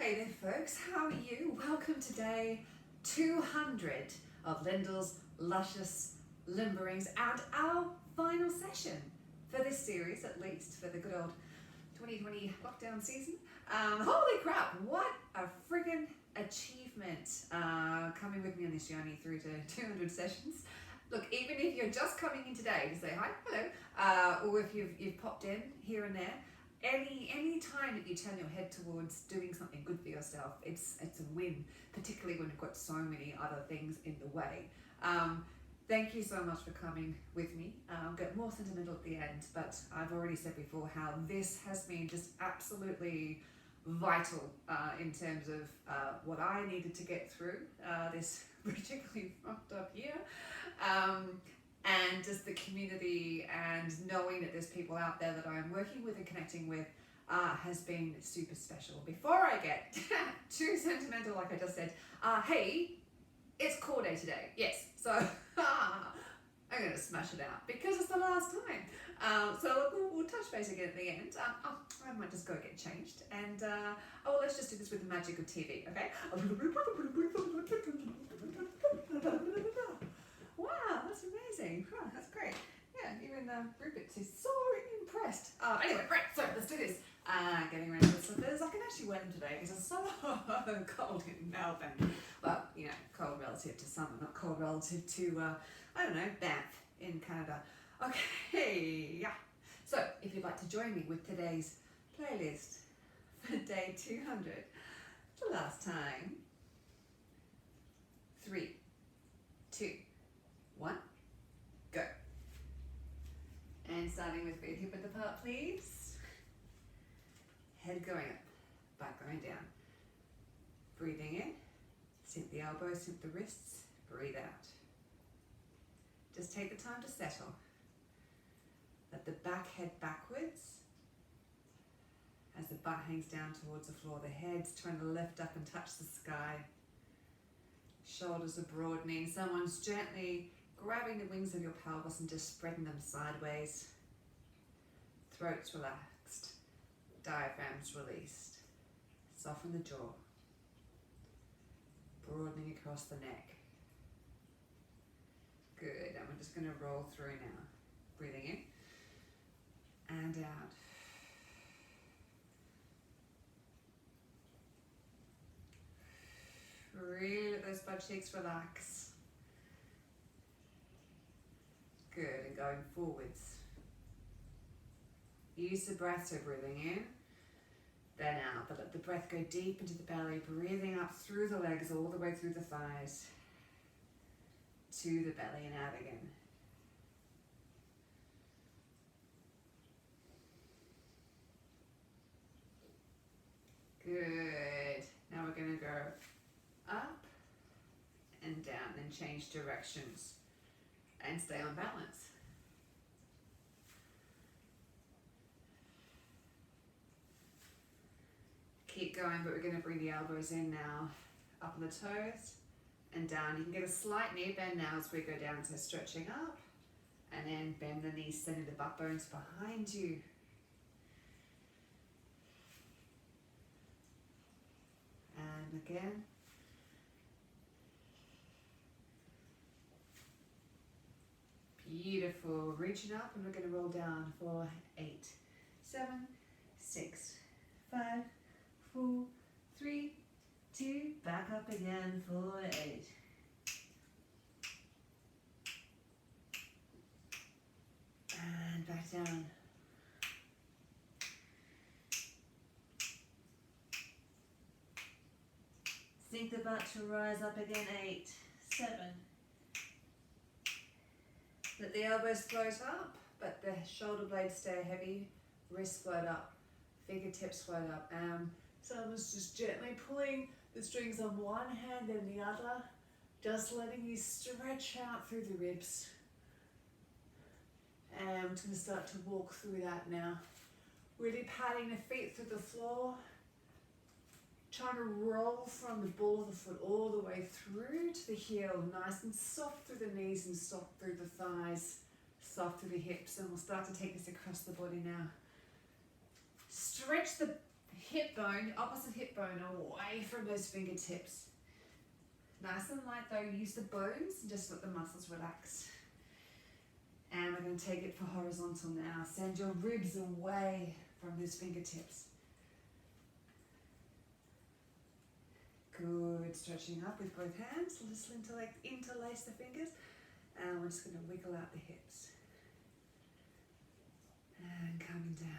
Hey there folks, how are you? Welcome to day 200 of Lyndall's Luscious Limberings and our final session for this series, at least for the good old 2020 lockdown season. Holy crap, what a friggin' achievement coming with me on this journey through to 200 sessions. Look, even if you're just coming in today to say hi, hello, or if you've popped in here and there, any time that you turn your head towards doing something good for yourself, it's a win, particularly when you've got so many other things in the way. Thank you so much for coming with me. I'll get more sentimental at the end, but I've already said before how this has been just absolutely vital in terms of what I needed to get through this particularly fucked up year. And just the community and knowing that there's people out there that I'm working with and connecting with has been super special. Before I get too sentimental, like I just said, hey, it's core day today. Yes, so I'm going to smash it out because it's the last time. So we'll touch base again at the end. I might just go get changed and let's just do this with the magic of TV, okay? Wow, that's amazing. Huh, that's great. Yeah, even Rupert is so impressed. Anyway, right, so let's do this. Getting ready for slippers. I can actually wear them today because it's so cold in Melbourne. Well, you know, cold relative to summer, not cold relative to, I don't know, Banff in Canada. Okay, yeah. So, if you'd like to join me with today's playlist for day 200, the last time. 3, 2, 1, go. And starting with feet hip width apart, please. Head going up, back going down. Breathing in, sink the elbows, sink the wrists, breathe out. Just take the time to settle. Let the back head backwards as the butt hangs down towards the floor. The head's trying to lift up and touch the sky. Shoulders are broadening. Someone's gently grabbing the wings of your pelvis and just spreading them sideways. Throat's relaxed. Diaphragm's released. Soften the jaw. Broadening across the neck. Good. And we're just going to roll through now. Breathing in and out. Really let those butt cheeks relax. Good, and going forwards. Use the breath, so breathing in, then out, but let the breath go deep into the belly, breathing up through the legs, all the way through the thighs, to the belly and out again. Good. Now we're going to go up and down and change directions and stay on balance. Keep going, but we're going to bring the elbows in now, up on the toes and down. You can get a slight knee bend now as we go down, so stretching up and then bend the knees, sending the butt bones behind you. And again. Beautiful. Reaching up and we're going to roll down for 8, 7, 6, 5, 4, 3, 2, back up again for 8. And back down. Sink the butt to rise up again, 8, 7. Let the elbows float up, but the shoulder blades stay heavy, wrists float up, fingertips float up. Someone's just gently pulling the strings on one hand and the other, just letting you stretch out through the ribs. And I'm just going to start to walk through that now. Really patting the feet through the floor, trying to roll from the ball of the foot all the way through to the heel, nice and soft through the knees and soft through the thighs, soft through the hips, and we'll start to take this across the body now. Stretch the hip bone, opposite hip bone away from those fingertips. Nice and light though, use the bones and just let the muscles relax. And we're going to take it for horizontal now. Send your ribs away from those fingertips. Good, stretching up with both hands. Just interlace the fingers. And we're just going to wiggle out the hips. And coming down.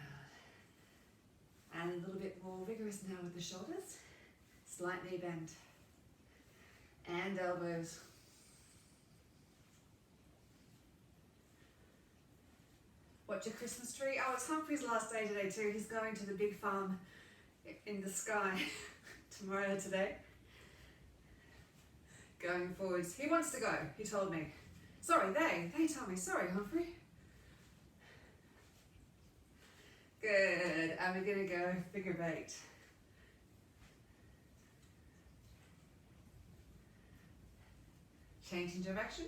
And a little bit more vigorous now with the shoulders. Slight knee bend. And elbows. Watch your Christmas tree. Oh, it's Humphrey's last day today too. He's going to the big farm in the sky tomorrow today. Going forwards. He wants to go, he told me. Sorry, they told me. Sorry, Humphrey. Good. And we're going to go figure eight. Changing direction.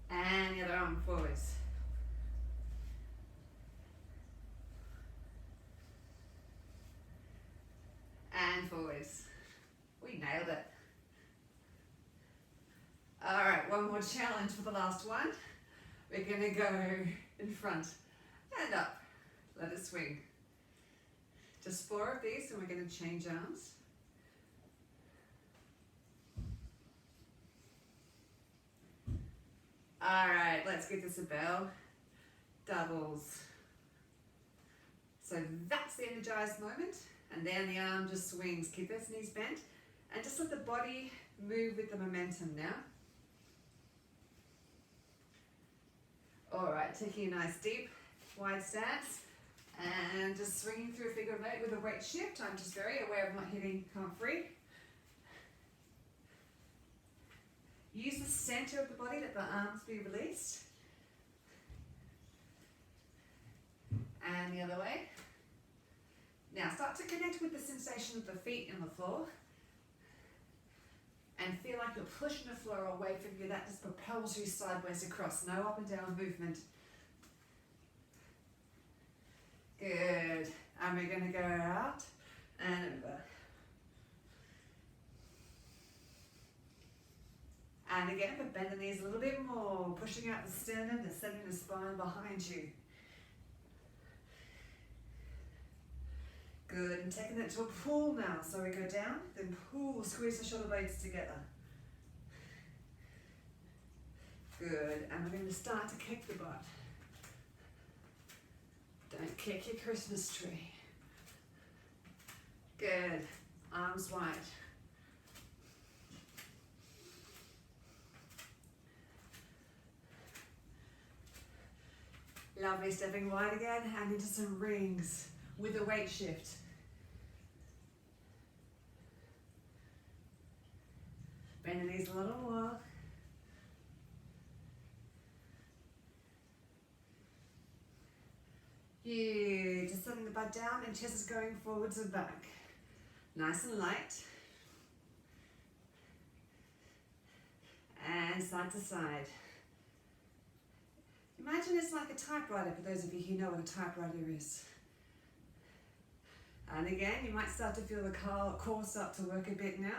And the other arm forwards. And forwards. We nailed it. All right, one more challenge for the last one. We're gonna go in front and up. Let it swing. Just 4 of these and we're gonna change arms. All right, let's give this a bell. Doubles. So that's the energized moment. And then the arm just swings. Keep those knees bent. And just let the body move with the momentum now. All right, taking a nice deep, wide stance. And just swinging through a figure of eight with a weight shift. I'm just very aware of not hitting Humphrey. Use the center of the body, let the arms be released. And the other way. Now start to connect with the sensation of the feet on the floor. And feel like you're pushing the floor away from you. That just propels you sideways across. No up and down movement. Good. And we're going to go out and over. And again, but bend the knees a little bit more, pushing out the sternum and sending the spine behind you. Good, and taking it to a pull now. So we go down, then pull, squeeze the shoulder blades together. Good, and we're going to start to kick the butt. Don't kick your Christmas tree. Good, arms wide. Lovely, stepping wide again and into some rings with a weight shift. Bend the knees a little more. Yeah, just setting the butt down and chest is going forwards and back. Nice and light. And side to side. Imagine it's like a typewriter for those of you who know what a typewriter is. And again, you might start to feel the core start to work a bit now.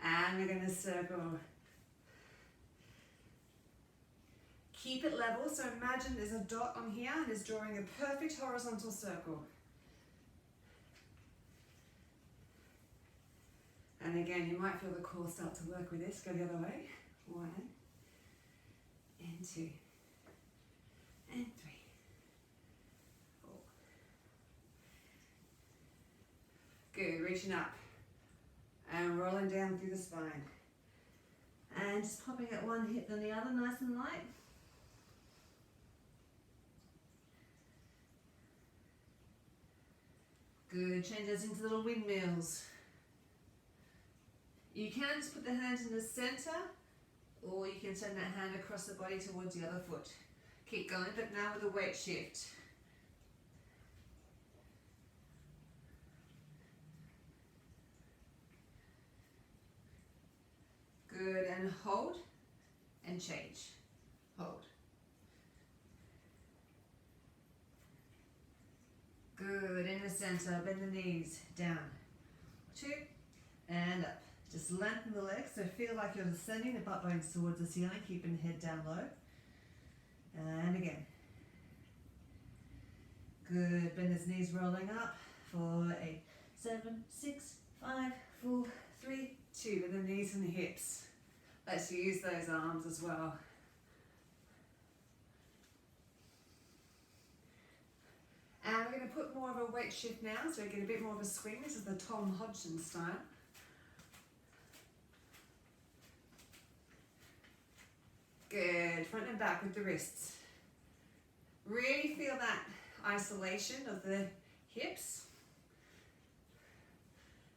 And we're going to circle. Keep it level, so imagine there's a dot on here and it's drawing a perfect horizontal circle. And again, you might feel the core start to work with this. Go the other way. 1, and 2, and 3, 4. Good, reaching up and rolling down through the spine. And just popping at one hip then the other, nice and light. Good, change those into little windmills. You can just put the hands in the center, or you can send that hand across the body towards the other foot. Keep going, but now with a weight shift. Good, and hold. and change. Hold. Good, in the center, bend the knees, down. 2, and up. Just lengthen the legs, so feel like you're descending the butt bones towards the ceiling, keeping the head down low. And again. Good, bend those knees rolling up for 8, 7, 6, 5, 4, 3, 2. Bend the knees and the hips. Let's use those arms as well. And we're going to put more of a weight shift now, so we get a bit more of a swing. This is the Tom Hodgson style. Good, front and back with the wrists. Really feel that isolation of the hips.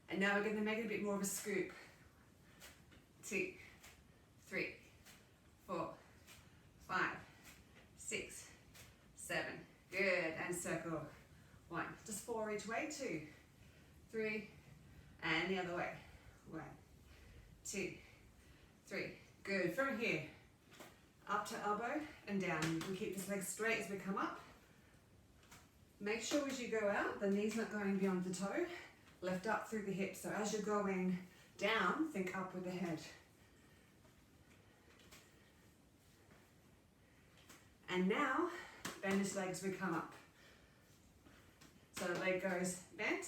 And now we're going to make it a bit more of a scoop. 2, 3, 4, 5, 6, 7. Good, and circle. 1, just 4 each way. 2, 3, and the other way. 1, 2, 3. Good, from here, up to elbow and down. You can keep this leg straight as we come up. Make sure as you go out, the knee's not going beyond the toe. Lift up through the hips. So as you're going down, think up with the head. And now, bend this leg as we come up. So the leg goes bent,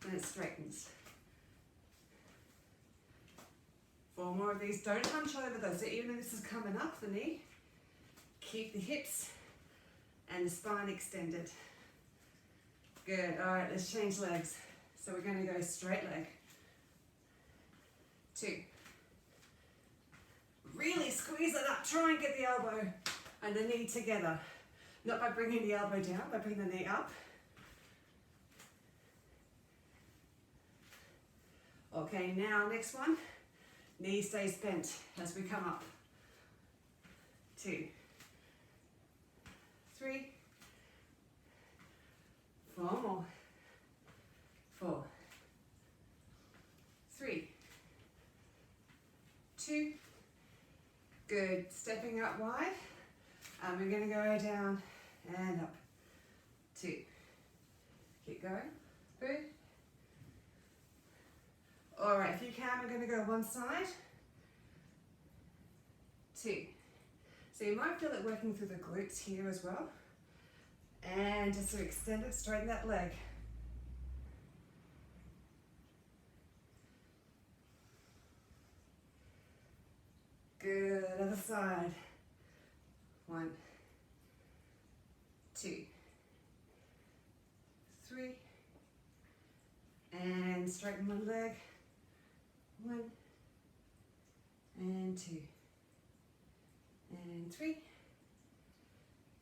and it straightens. 4 more of these. Don't hunch over though, so even if this is coming up, the knee, keep the hips and the spine extended. Good, all right, let's change legs. So we're gonna go straight leg. 2. Really squeeze it up, try and get the elbow and the knee together. Not by bringing the elbow down, by bringing the knee up. Okay, now next one. Knee stays bent as we come up. 2, 3, 4 more. 4, 3, 2. Good. Stepping up wide. And we're going to go down and up. 2. Keep going. Good. All right, if you can, we're going to go one side. 2. So you might feel it working through the glutes here as well. And just to extend it, straighten that leg. Good, other side. 1, 2, 3. And straighten one leg. 1, and 2, and 3.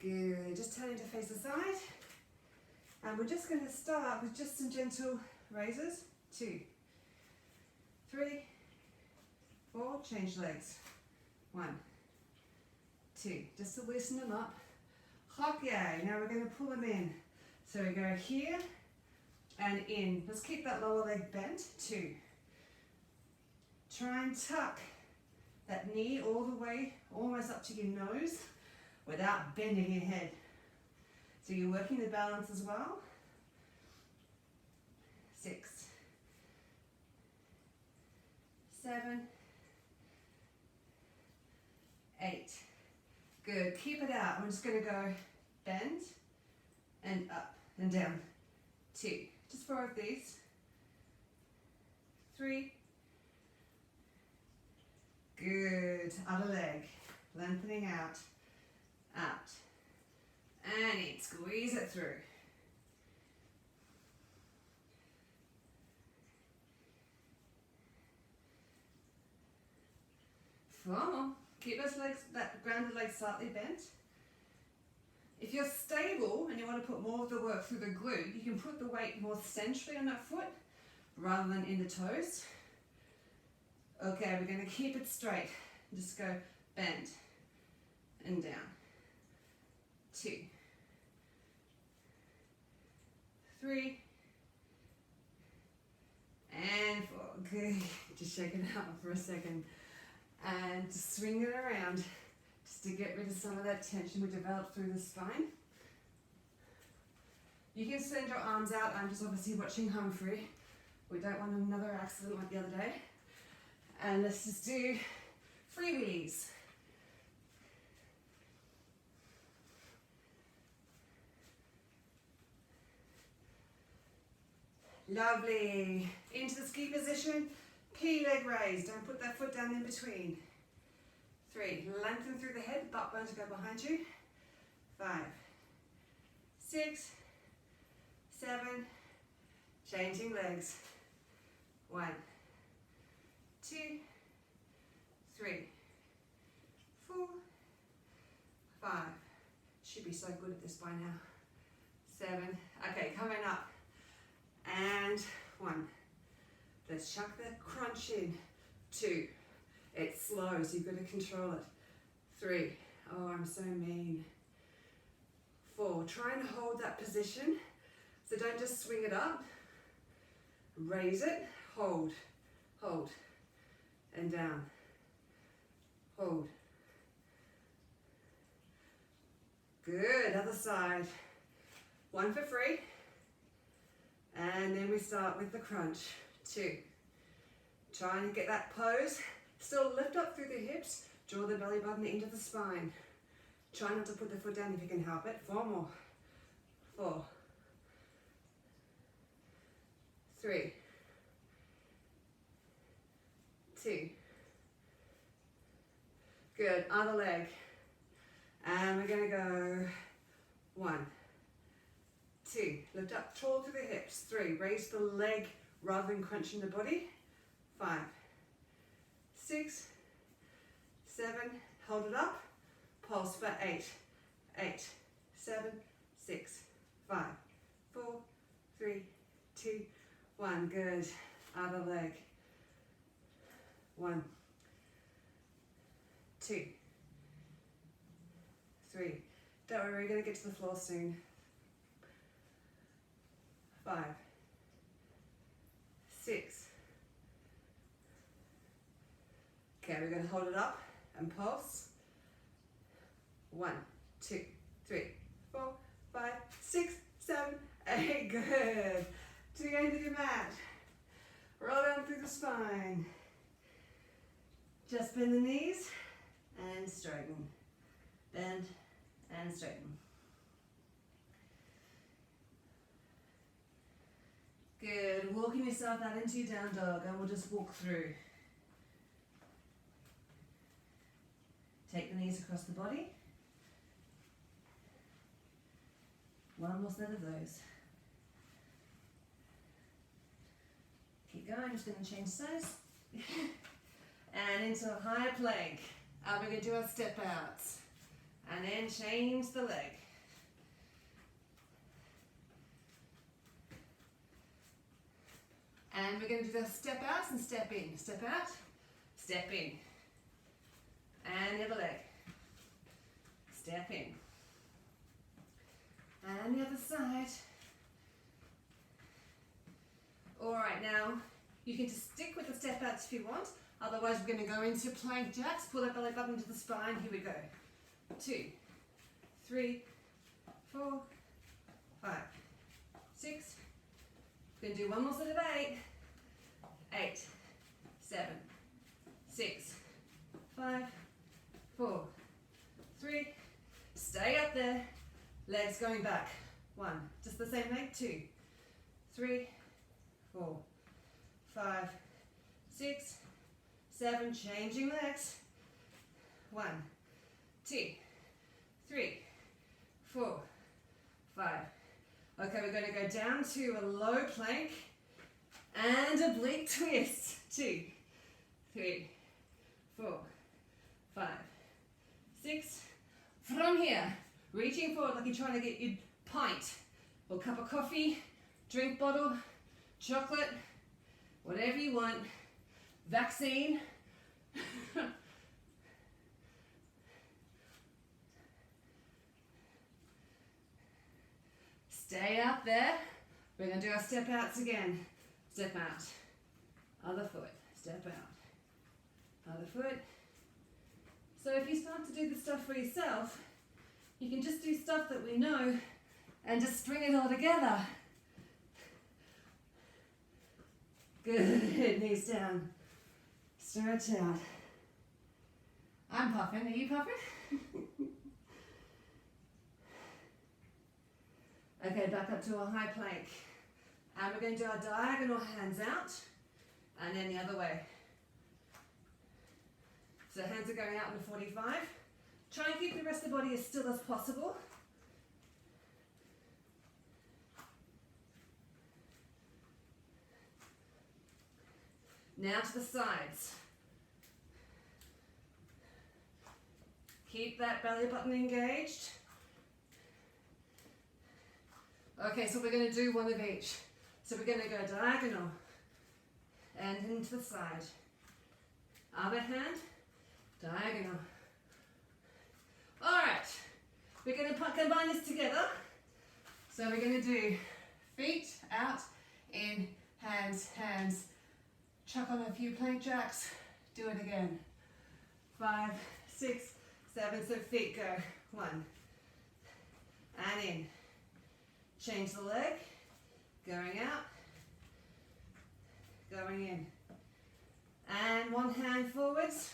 Good, just turning to face the side. And we're just going to start with just some gentle raises. 2, 3, 4, change legs. 1, 2, just to loosen them up. Hop, yay, now we're going to pull them in. So we go here and in. Let's keep that lower leg bent. 2. Try and tuck that knee all the way, almost up to your nose, without bending your head. So you're working the balance as well. 6, 7, 8. Good, keep it out. I'm just going to go bend and up and down. 2, just 4 of these. 3. Good, other leg, lengthening out, out, and in, squeeze it through. 4 more. Keep those legs, that grounded leg slightly bent. If you're stable and you want to put more of the work through the glute, you can put the weight more centrally on that foot rather than in the toes. Okay, we're going to keep it straight. Just go bend and down. 2, 3, and 4. Good. Just shake it out for a second. And just swing it around just to get rid of some of that tension we developed through the spine. You can send your arms out. I'm just obviously watching Humphrey. We don't want another accident like the other day. And let's just do free wheelies. Lovely. Into the ski position. P leg raise. Don't put that foot down in between. 3. Lengthen through the head. Butt bone to go behind you. 5, 6, 7. Changing legs. 1, 2, 3, 4, 5. Should be so good at this by now. 7. Okay, coming up. And 1. Let's chuck that crunch in. 2. It's slow, so you've got to control it. 3. Oh, I'm so mean. 4. Try and hold that position. So don't just swing it up. Raise it. Hold. Hold. And down. Hold. Good. Other side. 1 for free. And then we start with the crunch. 2. Try and get that pose. Still lift up through the hips. Draw the belly button into the spine. Try not to put the foot down if you can help it. 4 more. 4. 3. 2. Good. Other leg. And we're going to go 1, 2. Lift up tall through the hips. 3. Raise the leg rather than crunching the body. 5, 6, 7. Hold it up. Pulse for 8, 8, 7, 6, 5, 4, 3, 2, 1. Good. Other leg. 1, 2, 3. Don't worry, we're going to get to the floor soon. 5, 6. Okay, we're going to hold it up and pulse. 1, 2, 3, 4, 5, 6, 7, 8. Good. To the end of your mat. Roll down through the spine. Just bend the knees and straighten. Bend and straighten. Good. Walking yourself out into your down dog, and we'll just walk through. Take the knees across the body. 1 more set of those. Keep going, just going to change size. And into a higher plank. We're going to do our step outs. And then change the leg. And we're going to do the step outs and step in. Step out, step in. And the other leg. Step in. And the other side. Alright, now you can just stick with the step outs if you want. Otherwise, we're going to go into plank jacks. Pull that belly button to the spine. Here we go. 2, 3, 4, 5, 6. We're going to do 1 more set of 8. 8, 7, 6, 5, 4, 3. Stay up there. Legs going back. 1. Just the same leg. 2, 3, 4, 5, 6, 7. Changing legs. 1, 2, 3, 4, 5. Okay, we're going to go down to a low plank and oblique twist. 2, 3, 4, 5, 6. From here, reaching forward like you're trying to get your pint or cup of coffee, drink bottle, chocolate, whatever you want. Vaccine. Stay up there. We're going to do our step outs again. Step out. Other foot. Step out. Other foot. So if you start to do the stuff for yourself, you can just do stuff that we know and just string it all together. Good, knees down. Stretch out. I'm puffing, are you puffing? Okay, back up to a high plank. And we're going to do our diagonal hands out and then the other way. So hands are going out in a 45. Try and keep the rest of the body as still as possible. Now to the sides. Keep that belly button engaged. Okay, so we're going to do one of each. So we're going to go diagonal and into the side. Other hand, diagonal. All right, we're going to combine this together. So we're going to do feet out, in, hands, hands. Chuck on a few plank jacks. Do it again. 5, 6, 7. So feet go. 1. And in. Change the leg. Going out. Going in. And one hand forwards.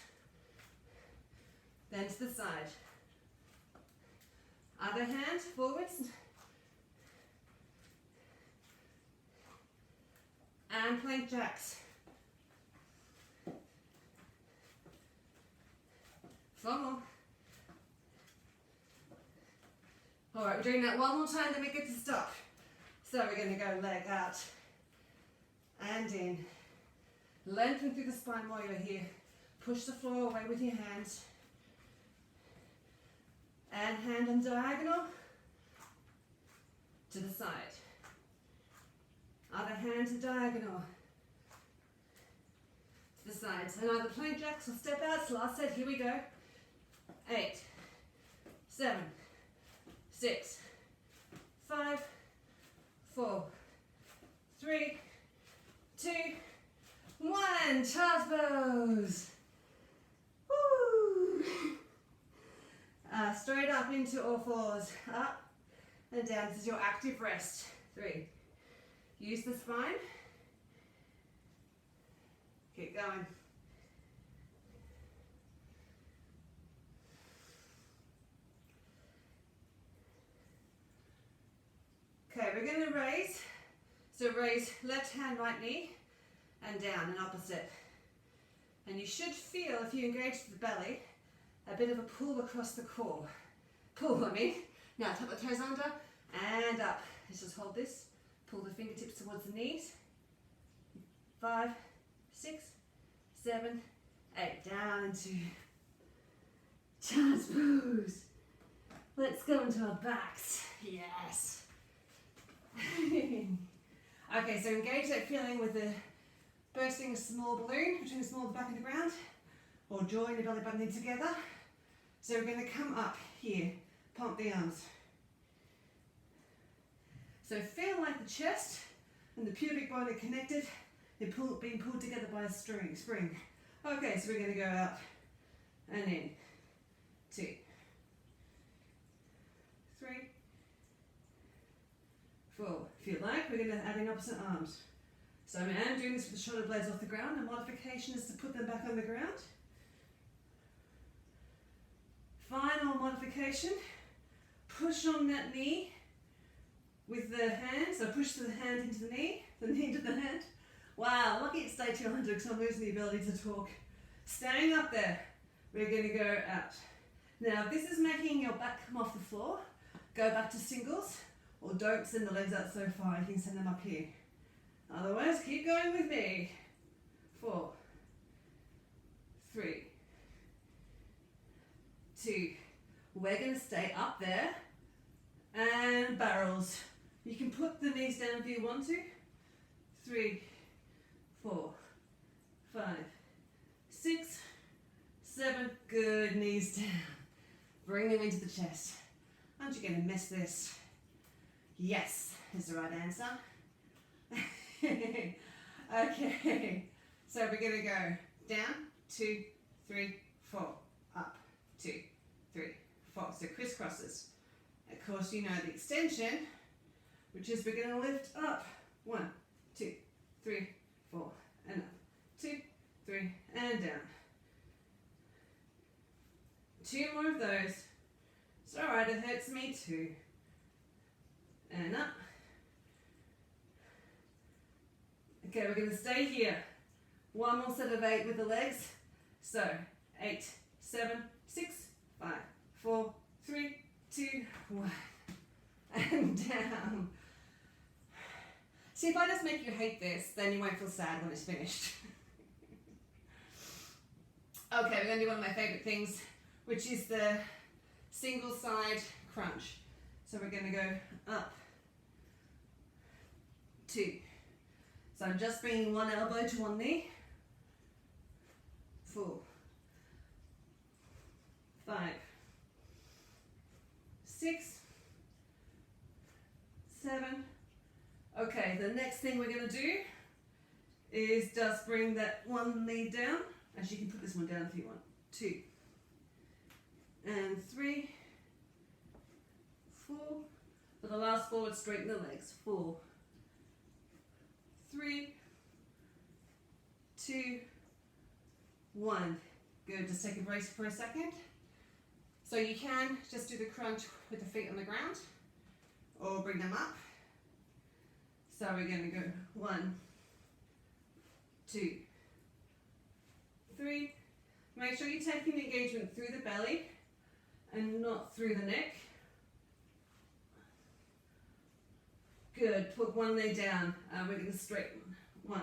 Then to the side. Other hand forwards. And plank jacks. 4 more. All right, we're doing that one more time, then we get to stop. So we're going to go leg out and in. Lengthen through the spine while you're here. Push the floor away with your hands. And hand on diagonal to the side. Other hand to diagonal to the sides. And either plank jacks or step outs. Last set, here we go. 8, 7, 6, 5, 4, 3, 2, 1. Child's pose. Woo! Straight up into all fours. Up and down. This is your active rest. 3. Use the spine. Keep going. Okay, we're going to raise. So raise left hand, right knee, and down and opposite. And you should feel, if you engage the belly, a bit of a pull across the core. Pull, I mean. Now tuck the toes under and up. Let's just hold this. Pull the fingertips towards the knees. 5, 6, 7, 8. Down into child's pose. Let's go into our backs. Yes. Okay, so engage that feeling with the bursting a small balloon between the small and the back of the ground, or join the belly button in together. So we're going to come up here, pump the arms. So feel like the chest and the pubic bone are connected. They're being pulled together by a spring. Okay, so we're going to go out and in. 2, 3, 4. If you like, we're going to add in opposite arms. So I am doing this with the shoulder blades off the ground. The modification is to put them back on the ground. Final modification. Push on that knee with the hand. So push the hand into the knee into the hand. Wow, lucky it's day 200 because I'm losing the ability to talk. Staying up there, we're going to go out. Now, if this is making your back come off the floor, go back to singles, or don't send the legs out so far. You can send them up here. Otherwise, keep going with me. 4, 3, 2. We're going to stay up there. And barrels. You can put the knees down if you want to. 3, 4, 5, 6, 7. Good, knees down. Bring them into the chest. Aren't you going to miss this? Yes, is the right answer. Okay, so we're going to go down, 2, 3, 4, up. 2, 3, 4. So crisscrosses. Of course, you know the extension, which is we're going to lift up. 1, 2, 3, 4, and up. 2, 3, and down. 2 more of those. It's alright, it hurts me too. And up. Okay, we're going to stay here. 1 more set of 8 with the legs. So, 8, 7, 6, 5, 4, 3, 2, 1. And down. See, if I just make you hate this, then you won't feel sad when it's finished. Okay, we're going to do one of my favourite things, which is the single side crunch. So we're going to go up, 2. So I'm just bringing one elbow to one knee. 4, 5, 6, 7. Okay, the next thing we're going to do is just bring that one knee down. Actually, you can put this one down if you want. 2 and 3, 4. For the last forward, straighten the legs. 4, 3, 2, 1. Good. Just take a break for a second. So you can just do the crunch with the feet on the ground, or bring them up. So we're going to go 1, 2, 3. Make sure you're taking the engagement through the belly and not through the neck. Good. Put one leg down. We're going to straighten. 1,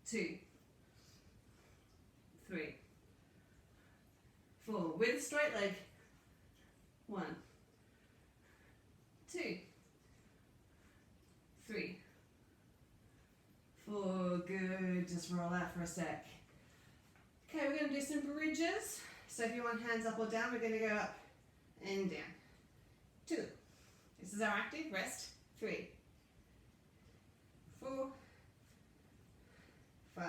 2, 3, 4. With a straight leg. 1, 2, 3, 4. Good. Just roll out for a sec. Okay, we're going to do some bridges. So if you want hands up or down, we're going to go up and down. 2. This is our active. Rest. 3, 4, 5.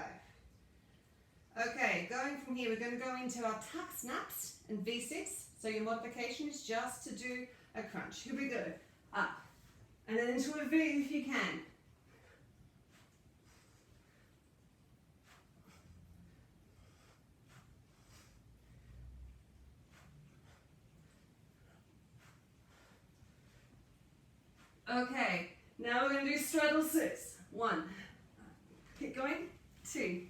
Okay, going from here, we're going to go into our tuck snaps and V6. So your modification is just to do a crunch. Here we go. Up. And then into a V if you can. Okay, now we're going to do straddle 6. 1. Keep going. 2,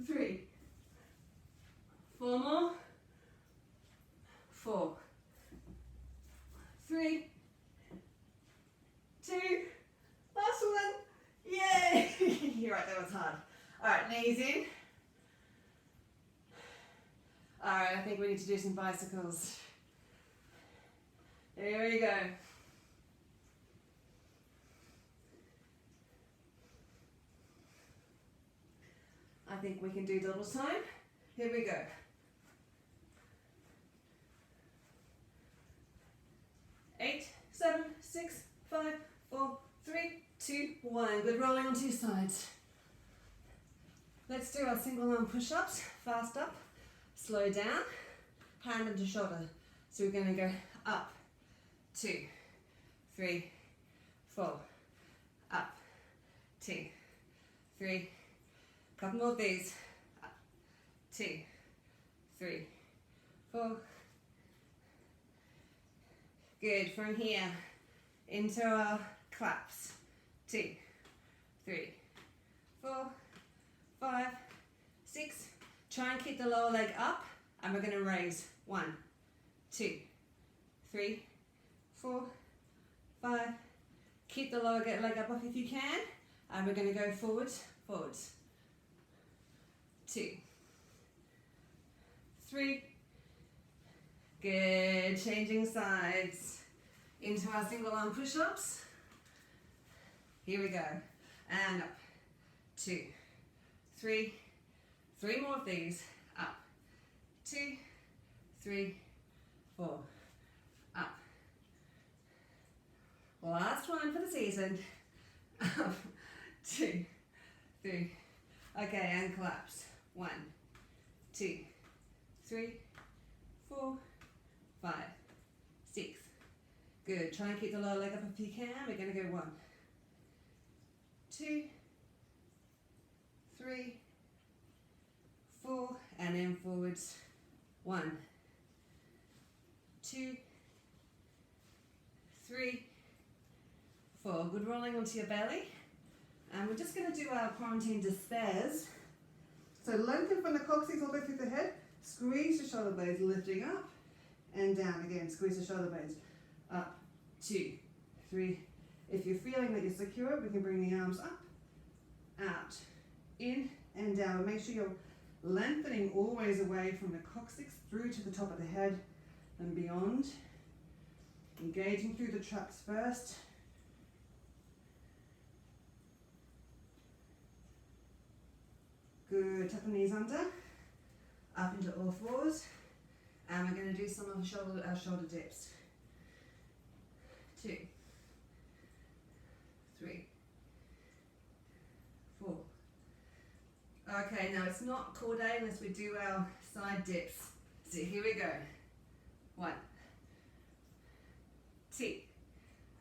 3, 4 more. 4, 3, 2, last one. Yay! You're right, that was hard. Alright, knees in. Alright, I think we need to do some bicycles. Here we go. I think we can do double time. Here we go. 8, 7, 6, 5, 4, 3, 2, 1. Good, rolling on 2 sides. Let's do our single arm push-ups. Fast up, slow down, hand into shoulder. So we're going to go up, 2, 3, 4, up, 2, 3. Couple more of these. Up, 2, 3, 4. Good. From here into our claps. 2, 3, 4, 5, 6. Try and keep the lower leg up, and we're going to raise. 1, 2, 3, 4, 5. Keep the lower leg up if you can, and we're going to go forwards, forwards. 2, 3. Good. Changing sides into our single arm push-ups. Here we go. And up. 2, 3. 3 more of these. Up. 2, 3, 4. Up. Last one for the season. Up. 2, 3. Okay, and collapse. 1, 2, 3, 4, 5, 6. Good. Try and keep the lower leg up if you can. We're going to go 1, 2, 3, 4, and then forwards. 1, 2, 3, 4. Good, rolling onto your belly. And we're just going to do our quarantine despairs. So lengthen from the coccyx all the way through the head. Squeeze the shoulder blades, lifting up and down again. Squeeze the shoulder blades. Up, 2, 3. If you're feeling that you're secure, we can bring the arms up, out, in and down. Make sure you're lengthening always away from the coccyx through to the top of the head and beyond. Engaging through the traps first. Good, tuck the knees under, up into all fours, and we're going to do some of our shoulder dips. 2, 3, 4. Okay, now it's not core day unless we do our side dips. So here we go. 1, 2,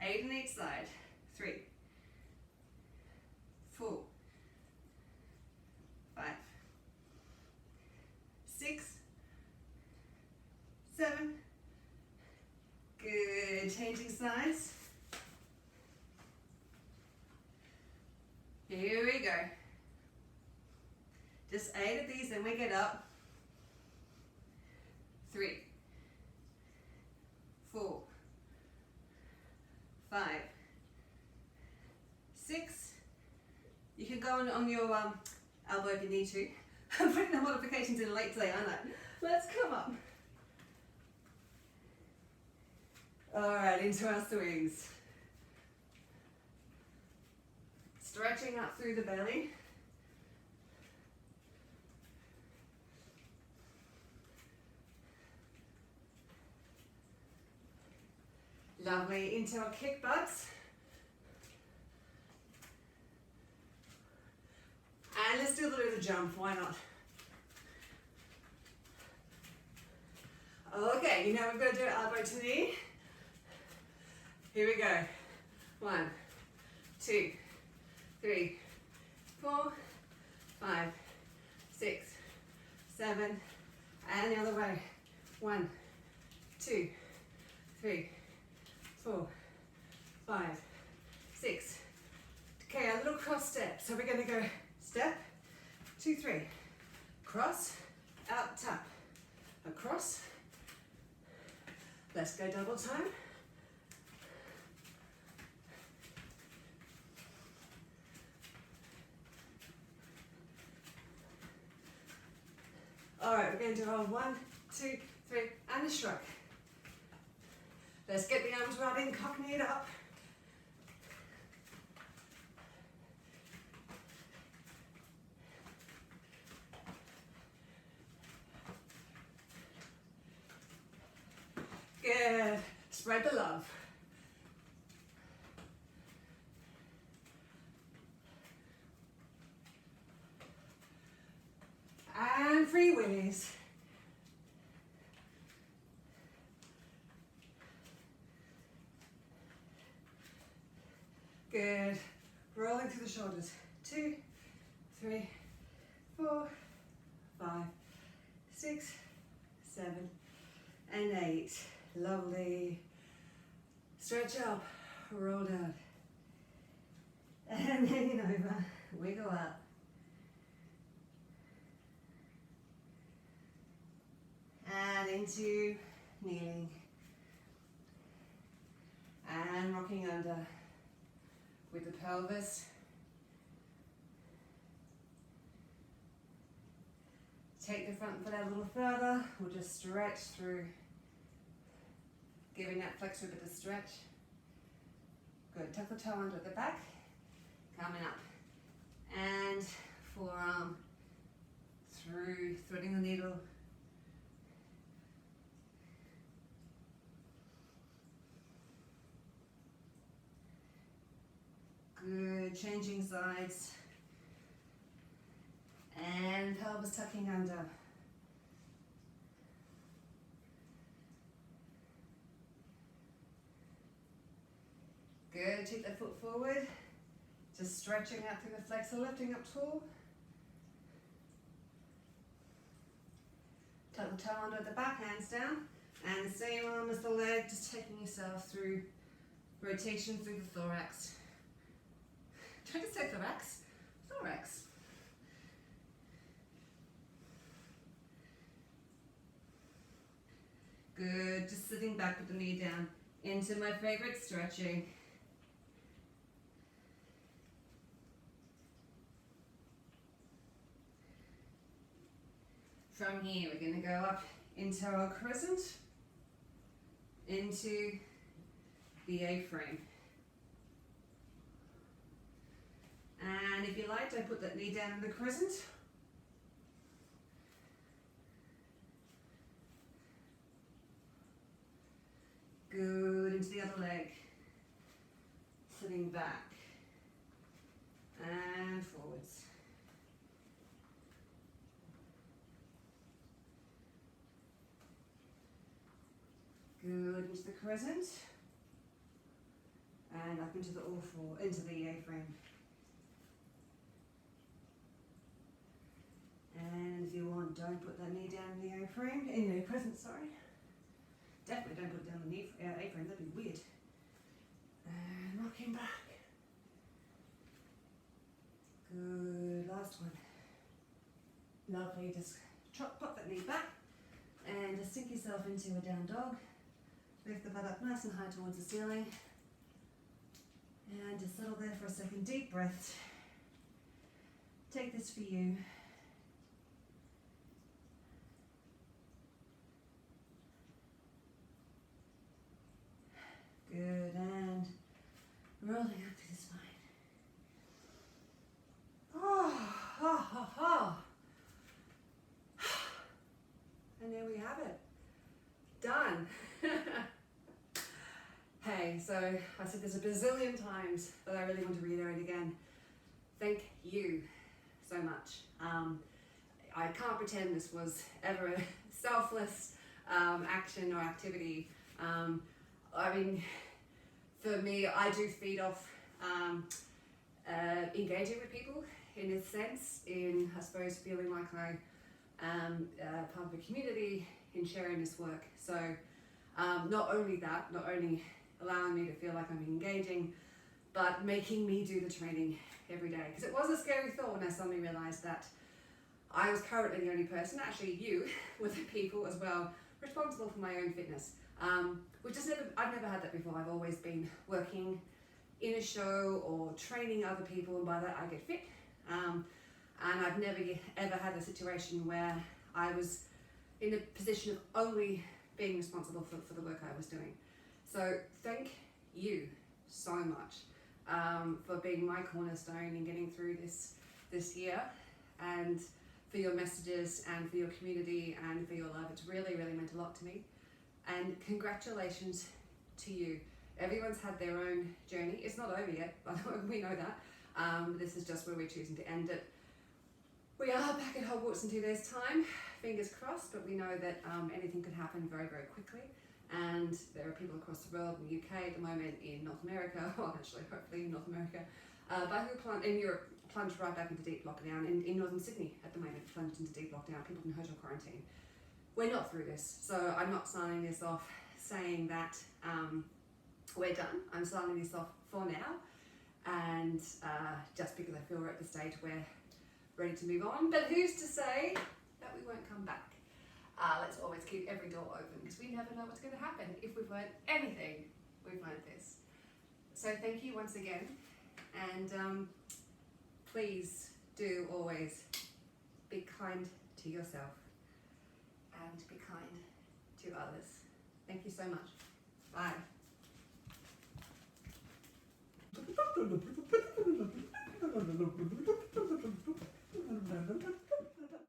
8 on each side. 3, 4, 5, 6, 7. Good. Changing sides. Here we go. Just 8 of these, and we get up. 3, 4, 5, 6. You can go on your elbow if you need to. I'm putting the modifications in late today, aren't I? Let's come up. Alright, into our swings. Stretching up through the belly. Lovely, into our kick butts. And let's do a little bit of a jump, why not? Okay, you know we've got to do elbow to knee. Here we go. 1, 2, 3, 4, 5, 6, 7, and the other way. 1, 2, 3, 4, 5, 6. Okay, a little cross step. So we're going to go step, 2, 3. Cross, out, tap. Across. Let's go double time. All right, we're going to do our 1, 2, 3, and a shrug. Let's get the arms right in, cockney it up. Good. Spread the love. And free willies. Good. Rolling through the shoulders. 2, 3, 4, 5, 6, 7, and 8. Lovely. Stretch up, roll down. And hanging over, wiggle up. And into kneeling. And rocking under with the pelvis. Take the front foot out a little further. We'll just stretch through, giving that flexor a bit of stretch. Good. Tuck the toe under at the back. Coming up. And forearm through, threading the needle. Good. Changing sides. And pelvis tucking under. Good, take the foot forward. Just stretching out through the flexor, lifting up tall. Tuck the toe under at the back, hands down. And the same arm as the leg, just taking yourself through rotation through the thorax. Try to say thorax? Thorax. Good, just sitting back with the knee down into my favorite stretching. From here, we're going to go up into our crescent, into the A-frame. And if you like, I put that knee down in the crescent. Good, into the other leg. Sitting back and forwards. Good, into the crescent. And up into the into the A-frame. And if you want, don't put that knee down in the A-frame, in the crescent, sorry. Definitely don't put it down the knee A-frame, that'd be weird. And rocking back. Good, last one. Lovely, just pop that knee back and just sink yourself into a down dog. Lift the butt up nice and high towards the ceiling. And just settle there for a second, deep breath. Take this for you. Good, and rolling up to the spine. And there we have it. Done. Hey, so I said this a bazillion times, but I really want to reiterate again. Thank you so much. I can't pretend this was ever a selfless action or activity. I mean, for me, I do feed off engaging with people in a sense, in, I suppose, feeling like I am part of a community in sharing this work. So not only allowing me to feel like I'm engaging, but making me do the training every day. Because it was a scary thought when I suddenly realized that I was currently the only person, actually you, with the people as well, responsible for my own fitness. I've never had that before. I've always been working in a show or training other people, and by that I get fit. And I've never ever had a situation where I was in a position of only being responsible for the work I was doing. So thank you so much for being my cornerstone in getting through this year, and for your messages and for your community and for your love. It's really, really meant a lot to me. And congratulations to you. Everyone's had their own journey. It's not over yet, by the way, we know that. This is just where we're choosing to end it. We are back at Hogwarts in 2 days' time, fingers crossed, but we know that anything could happen very, very quickly. And there are people across the world, in the UK at the moment, in North America, well actually hopefully in North America, but in Europe, plunged right back into deep lockdown. In Northern Sydney at the moment, plunged into deep lockdown, people in hotel quarantine. We're not through this, so I'm not signing this off saying that we're done. I'm signing this off for now, and just because I feel we're at the stage where we're ready to move on. But who's to say that we won't come back? Let's always keep every door open, because we never know what's going to happen. If we've learned anything, we've learned this. So thank you once again, and please do always be kind to yourself and be kind to others. Thank you so much. Bye.